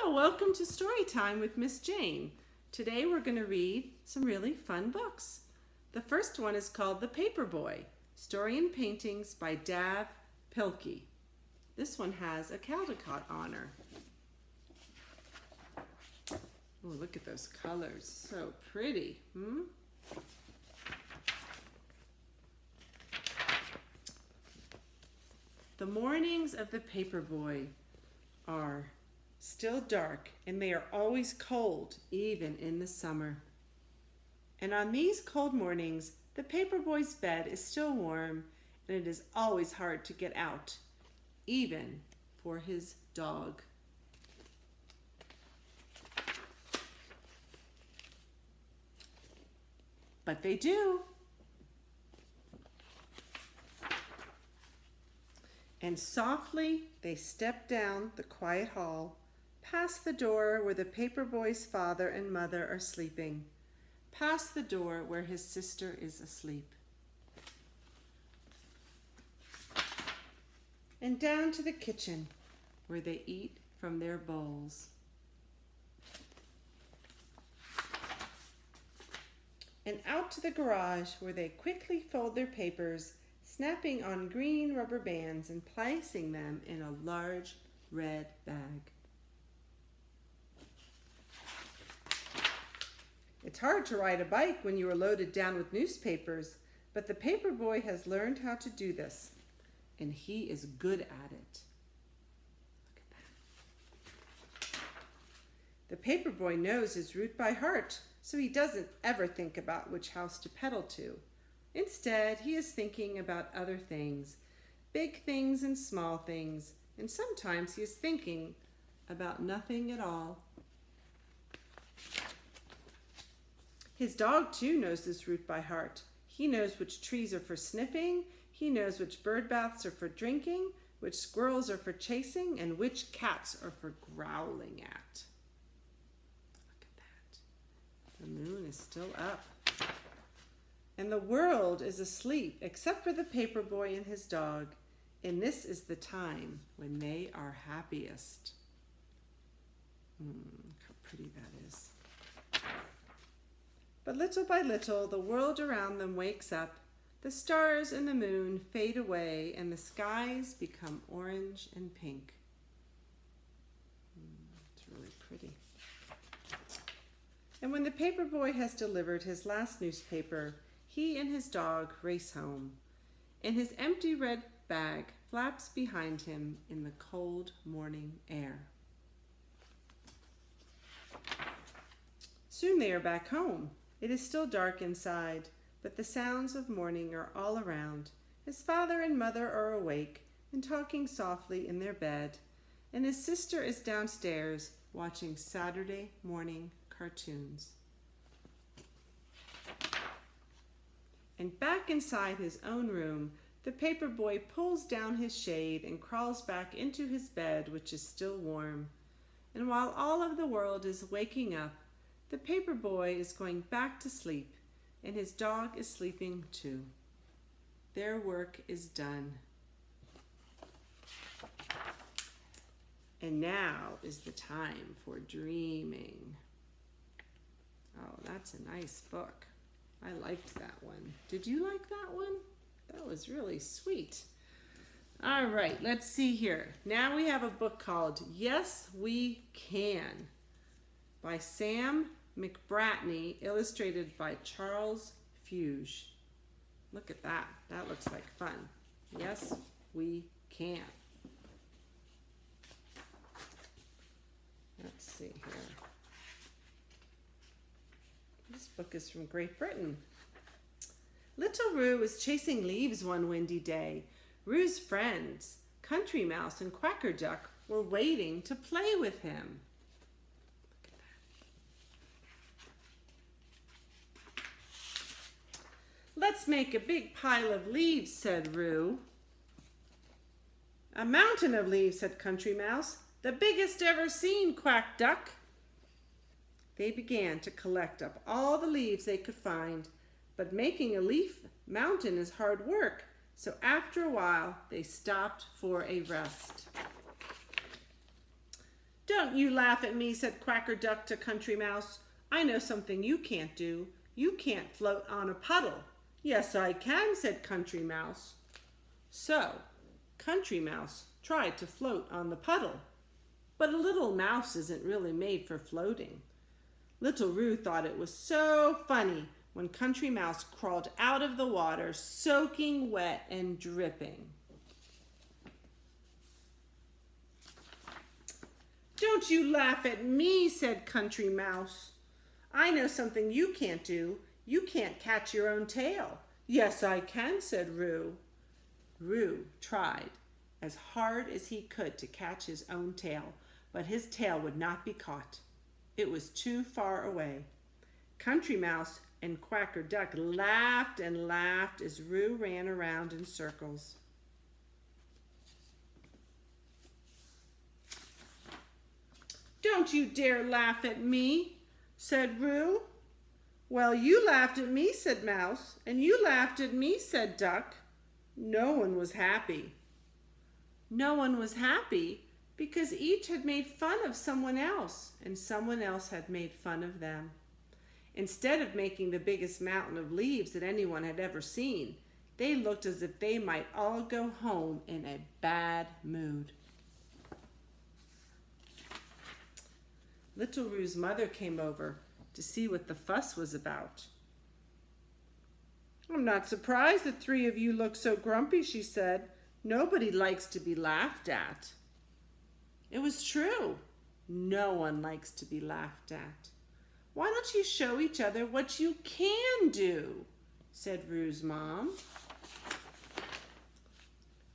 Welcome to Storytime with Miss Jane. Today we're going to read some really fun books. The first one is called The Paperboy, Story and Paintings by Dav Pilkey. This one has a Caldecott on her. Oh, look at those colors. So pretty. The mornings of the Paperboy are still dark, and they are always cold, even in the summer. And on these cold mornings, the Paperboy's bed is still warm, and it is always hard to get out, even for his dog. But they do. And softly they step down the quiet hall, past the door where the Paperboy's father and mother are sleeping, past the door where his sister is asleep, and down to the kitchen where they eat from their bowls. And out to the garage where they quickly fold their papers, snapping on green rubber bands and placing them in a large red bag. It's hard to ride a bike when you are loaded down with newspapers, but the Paperboy has learned how to do this, and he is good at it. Look at that. The Paperboy knows his route by heart, so he doesn't ever think about which house to pedal to. Instead, he is thinking about other things, big things and small things, and sometimes he is thinking about nothing at all. His dog, too, knows this route by heart. He knows which trees are for sniffing, he knows which bird baths are for drinking, which squirrels are for chasing, and which cats are for growling at. Look at that. The moon is still up. And the world is asleep except for the Paperboy and his dog, and this is the time when they are happiest. Look how pretty that is. But little by little, the world around them wakes up, the stars and the moon fade away, and the skies become orange and pink. It's really pretty. And when the Paperboy has delivered his last newspaper, he and his dog race home, and his empty red bag flaps behind him in the cold morning air. Soon they are back home. It is still dark inside, but the sounds of morning are all around. His father and mother are awake and talking softly in their bed, and his sister is downstairs watching Saturday morning cartoons. And back inside his own room, the Paperboy pulls down his shade and crawls back into his bed, which is still warm. And while all of the world is waking up, the Paperboy is going back to sleep, and his dog is sleeping too. Their work is done. And now is the time for dreaming. Oh, that's a nice book. I liked that one. Did you like that one? That was really sweet. All right, let's see here. Now we have a book called Yes, We Can by Sam McBratney, illustrated by Charles Fuge. Look at that. That looks like fun. Yes, we can. Let's see here. This book is from Great Britain. Little Roo was chasing leaves one windy day. Roo's friends, Country Mouse and Quacker Duck, were waiting to play with him. Look at that. Let's make a big pile of leaves, said Roo. A mountain of leaves, said Country Mouse. The biggest ever seen, Quack Duck. They began to collect up all the leaves they could find, but making a leaf mountain is hard work, so after a while they stopped for a rest. Don't you laugh at me, said Quacker Duck to Country Mouse. I know something you can't do. You can't float on a puddle. Yes, I can, said Country Mouse. So, Country Mouse tried to float on the puddle. But a little mouse isn't really made for floating. Little Roo thought it was so funny when Country Mouse crawled out of the water, soaking wet and dripping. Don't you laugh at me, said Country Mouse. I know something you can't do. You can't catch your own tail. Yes, I can, said Roo. Roo tried as hard as he could to catch his own tail, but his tail would not be caught. It was too far away. Country Mouse and Quacker Duck laughed and laughed as Roo ran around in circles. Don't you dare laugh at me, said Roo. Well, you laughed at me, said Mouse, and you laughed at me, said Duck. No one was happy. No one was happy because each had made fun of someone else, and someone else had made fun of them. Instead of making the biggest mountain of leaves that anyone had ever seen, they looked as if they might all go home in a bad mood. Little Roo's mother came over to see what the fuss was about. I'm not surprised the three of you look so grumpy, she said. Nobody likes to be laughed at. It was true. No one likes to be laughed at. Why don't you show each other what you can do, said Roo's mom.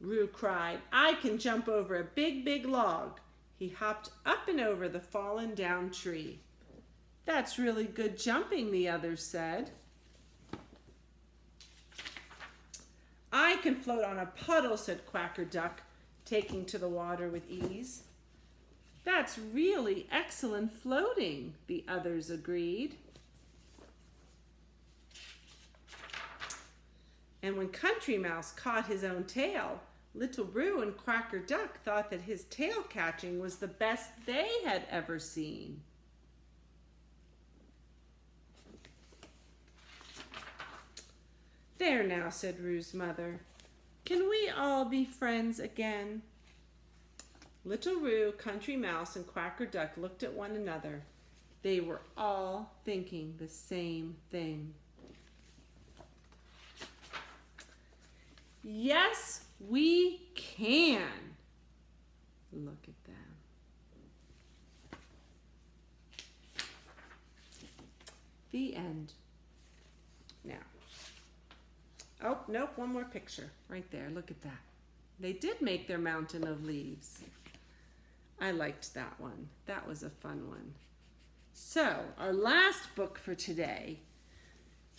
Roo cried, I can jump over a big, big log. He hopped up and over the fallen down tree. That's really good jumping, the others said. I can float on a puddle, said Quacker Duck, taking to the water with ease. That's really excellent floating, the others agreed. And when Country Mouse caught his own tail, Little Roo and Quacker Duck thought that his tail catching was the best they had ever seen. There now, said Roo's mother. Can we all be friends again? Little Roo, Country Mouse, and Quacker Duck looked at one another. They were all thinking the same thing. Yes, we can. Look at them. The end. Now. Oh, nope, one more picture. Right there, look at that. They did make their mountain of leaves. I liked that one. That was a fun one. So, our last book for today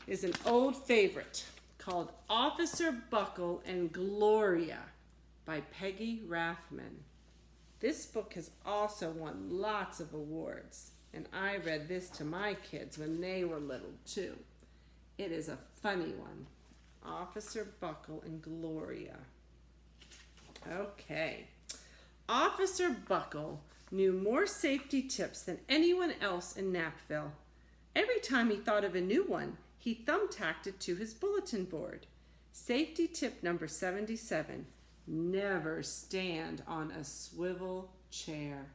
is an old favorite called Officer Buckle and Gloria by Peggy Rathman. This book has also won lots of awards, and I read this to my kids when they were little too. It is a funny one. Officer Buckle and Gloria. Okay. Officer Buckle knew more safety tips than anyone else in Knappville. Every time he thought of a new one, he thumbtacked it to his bulletin board. Safety tip number 77, never stand on a swivel chair.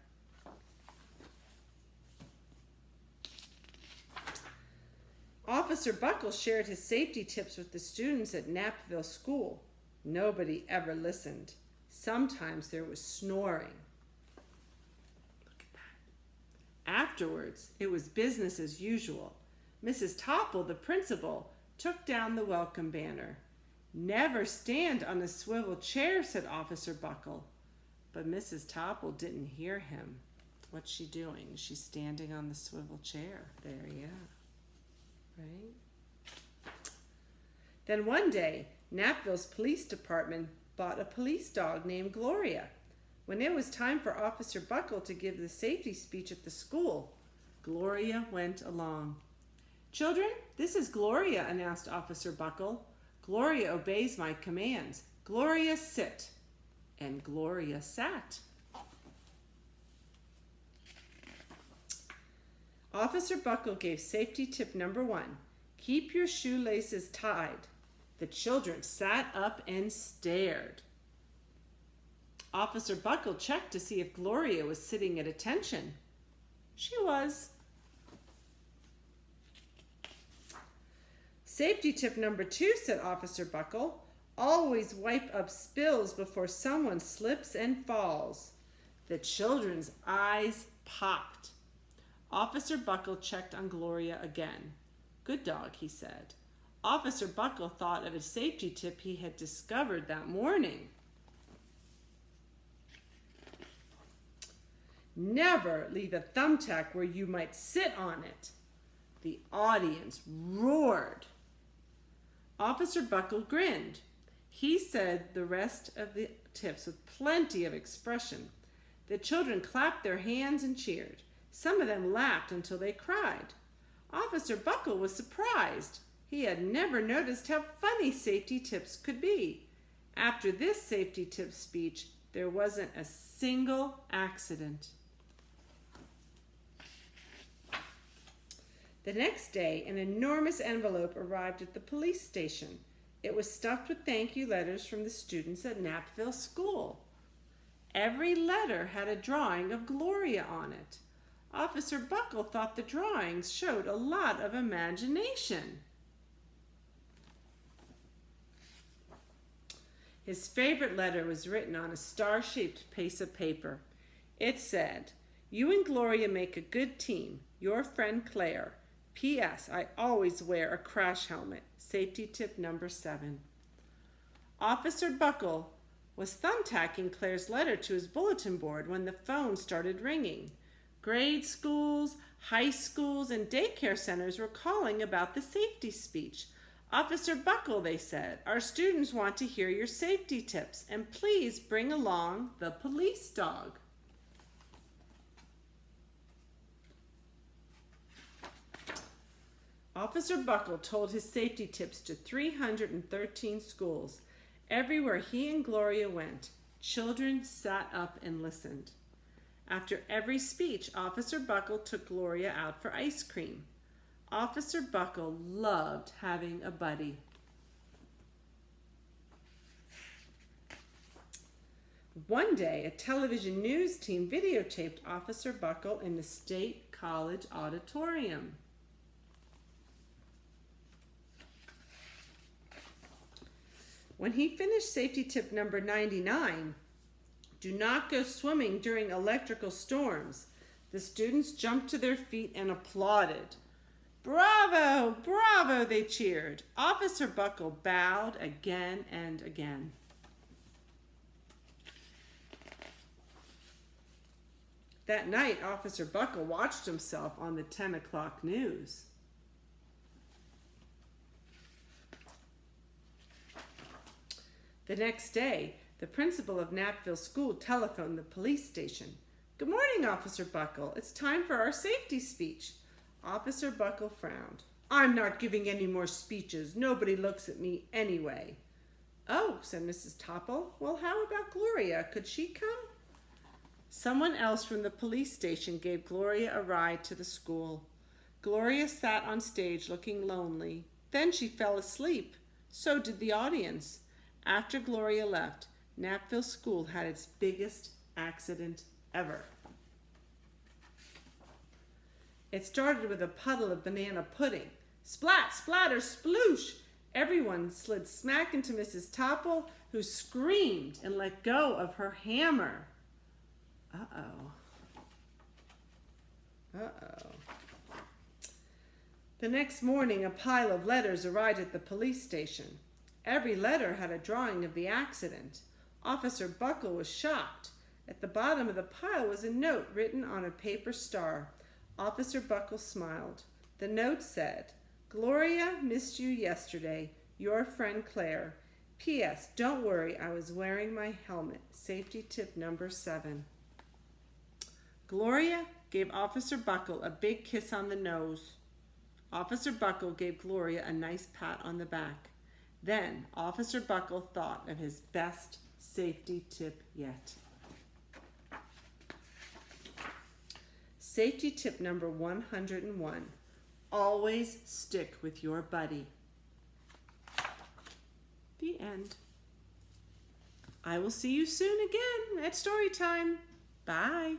Officer Buckle shared his safety tips with the students at Knappville School. Nobody ever listened. Sometimes there was snoring. Look at that. Afterwards, it was business as usual. Mrs. Topple, the principal, took down the welcome banner. Never stand on a swivel chair, said Officer Buckle. But Mrs. Topple didn't hear him. What's she doing? She's standing on the swivel chair. There, yeah. Right? Then one day, Knappville's police department bought a police dog named Gloria. When it was time for Officer Buckle to give the safety speech at the school, Gloria went along. Children, this is Gloria, announced Officer Buckle. Gloria obeys my commands. Gloria, sit. And Gloria sat. Officer Buckle gave safety tip number 1. Keep your shoelaces tied. The children sat up and stared. Officer Buckle checked to see if Gloria was sitting at attention. She was. Safety tip number 2, said Officer Buckle. Always wipe up spills before someone slips and falls. The children's eyes popped. Officer Buckle checked on Gloria again. Good dog, he said. Officer Buckle thought of a safety tip he had discovered that morning. Never leave a thumbtack where you might sit on it. The audience roared. Officer Buckle grinned. He said the rest of the tips with plenty of expression. The children clapped their hands and cheered. Some of them laughed until they cried. Officer Buckle was surprised. He had never noticed how funny safety tips could be. After this safety tip speech, there wasn't a single accident. The next day, an enormous envelope arrived at the police station. It was stuffed with thank you letters from the students at Knapville School. Every letter had a drawing of Gloria on it. Officer Buckle thought the drawings showed a lot of imagination. His favorite letter was written on a star-shaped piece of paper. It said, "You and Gloria make a good team. Your friend Claire. P.S. I always wear a crash helmet. Safety tip number 7. Officer Buckle was thumbtacking Claire's letter to his bulletin board when the phone started ringing. Grade schools, high schools, and daycare centers were calling about the safety speech. Officer Buckle, they said, our students want to hear your safety tips, and please bring along the police dog. Officer Buckle told his safety tips to 313 schools. Everywhere he and Gloria went, children sat up and listened. After every speech, Officer Buckle took Gloria out for ice cream. Officer Buckle loved having a buddy. One day, a television news team videotaped Officer Buckle in the State College auditorium. When he finished safety tip number 99, do not go swimming during electrical storms, the students jumped to their feet and applauded. Bravo, bravo, they cheered. Officer Buckle bowed again and again. That night, Officer Buckle watched himself on the 10 o'clock news. The next day, the principal of Knapville School telephoned the police station. Good morning, Officer Buckle. It's time for our safety speech. Officer Buckle frowned. I'm not giving any more speeches. Nobody looks at me anyway. Oh, said Mrs. Topple. Well, how about Gloria? Could she come? Someone else from the police station gave Gloria a ride to the school. Gloria sat on stage looking lonely. Then she fell asleep. So did the audience. After Gloria left, Knapville School had its biggest accident ever. It started with a puddle of banana pudding. Splat, splatter, sploosh! Everyone slid smack into Mrs. Topple, who screamed and let go of her hammer. Uh-oh. The next morning, a pile of letters arrived at the police station. Every letter had a drawing of the accident. Officer Buckle was shocked. At the bottom of the pile was a note written on a paper star. Officer Buckle smiled. The note said, Gloria missed you yesterday. Your friend Claire. P.S. Don't worry, I was wearing my helmet. Safety tip number 7. Gloria gave Officer Buckle a big kiss on the nose. Officer Buckle gave Gloria a nice pat on the back. Then Officer Buckle thought of his best safety tip yet. Safety tip number 101. Always stick with your buddy. The end. I will see you soon again at Storytime. Bye.